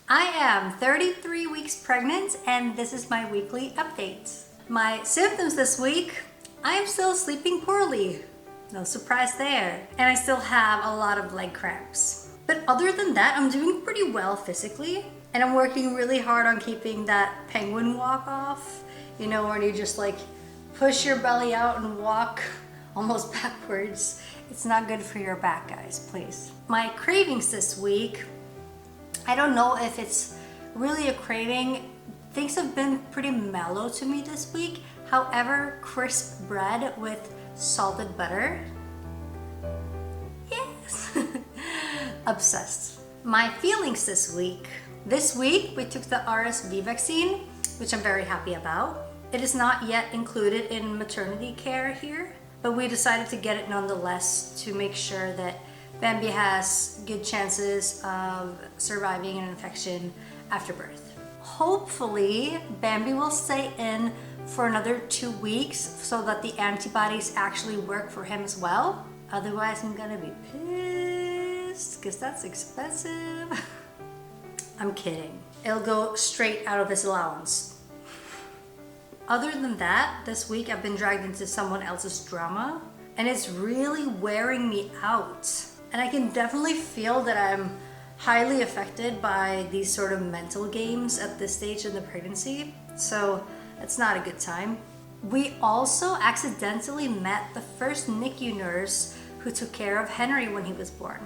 I am 33 weeks pregnant and this is my weekly update. My symptoms this week, I am still sleeping poorly. No surprise there. And I still have a lot of leg cramps. But other than that, I'm doing pretty well physically. And I'm working really hard on keeping that penguin walk off. You know, where you just like push your belly out and walk almost backwards. It's not good for your back, guys, please. My cravings this week, I don't know if it's really a craving. Things have been pretty mellow to me this week. However, crisp bread with salted butter, yes, obsessed. My feelings this week. This week, we took the RSV vaccine, which I'm very happy about. It is not yet included in maternity care here, but we decided to get it nonetheless to make sure that Bambi has good chances of surviving an infection after birth. Hopefully, Bambi will stay in for another 2 weeks so that the antibodies actually work for him as well. Otherwise, I'm gonna be pissed because that's expensive. I'm kidding. It'll go straight out of his allowance. Other than that, this week I've been dragged into someone else's drama and it's really wearing me out. And I can definitely feel that I'm highly affected by these sort of mental games at this stage in the pregnancy. So it's not a good time. We also accidentally met the first NICU nurse who took care of Henry when he was born.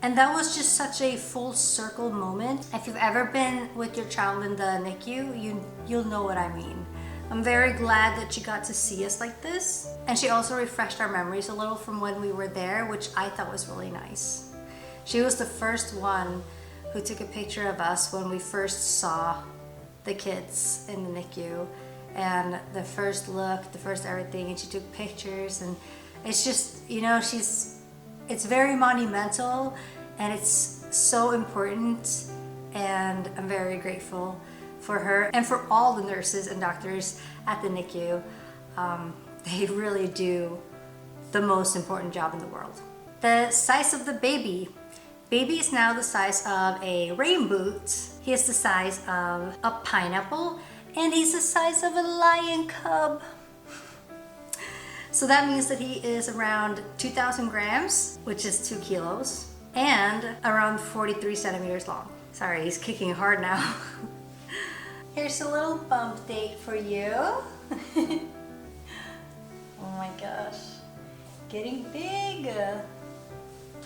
And that was just such a full circle moment. If you've ever been with your child in the NICU, you'll know what I mean. I'm very glad that she got to see us like this. And she also refreshed our memories a little from when we were there, which I thought was really nice. She was the first one who took a picture of us when we first saw the kids in the NICU. And the first look, the first everything, and she took pictures. And it's just, you know, it's very monumental and it's so important. And I'm very grateful for her and for all the nurses and doctors at the NICU. They really do the most important job in the world. The size of the baby. Baby is now the size of a rain boot. He is the size of a pineapple and he's the size of a lion cub. So that means that he is around 2,000 grams, which is 2 kilos, and around 43 centimeters long. Sorry, he's kicking hard now. Here's a little bump date for you. Oh my gosh, getting big.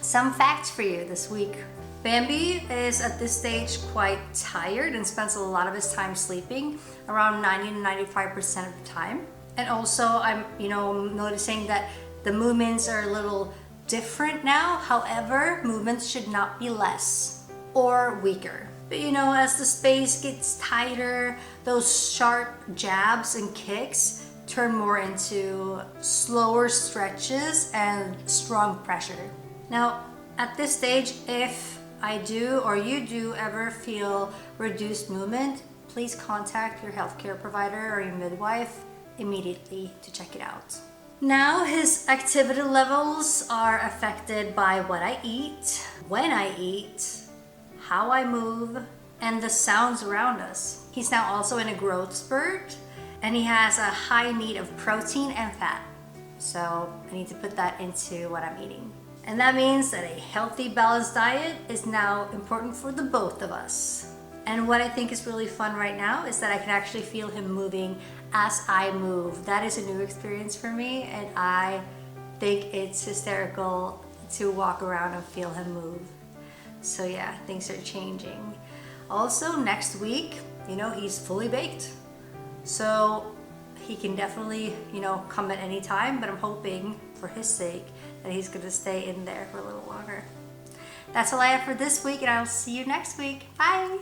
Some facts for you this week. Bambi is at this stage quite tired and spends a lot of his time sleeping, around 90 to 95% of the time. And also I'm, noticing that the movements are a little different now. However, movements should not be less or weaker. But as the space gets tighter, those sharp jabs and kicks turn more into slower stretches and strong pressure. Now, at this stage, if I do or you do ever feel reduced movement, please contact your healthcare provider or your midwife immediately to check it out. Now, his activity levels are affected by what I eat, when I eat, how I move, and the sounds around us. He's now also in a growth spurt and he has a high need of protein and fat. So I need to put that into what I'm eating. And that means that a healthy, balanced diet is now important for the both of us. And what I think is really fun right now is that I can actually feel him moving as I move. That is a new experience for me and I think it's hysterical to walk around and feel him move. So yeah, things are changing. Also, next week, he's fully baked. So he can definitely, come at any time, but I'm hoping for his sake that he's gonna stay in there for a little longer. That's all I have for this week and I'll see you next week. Bye.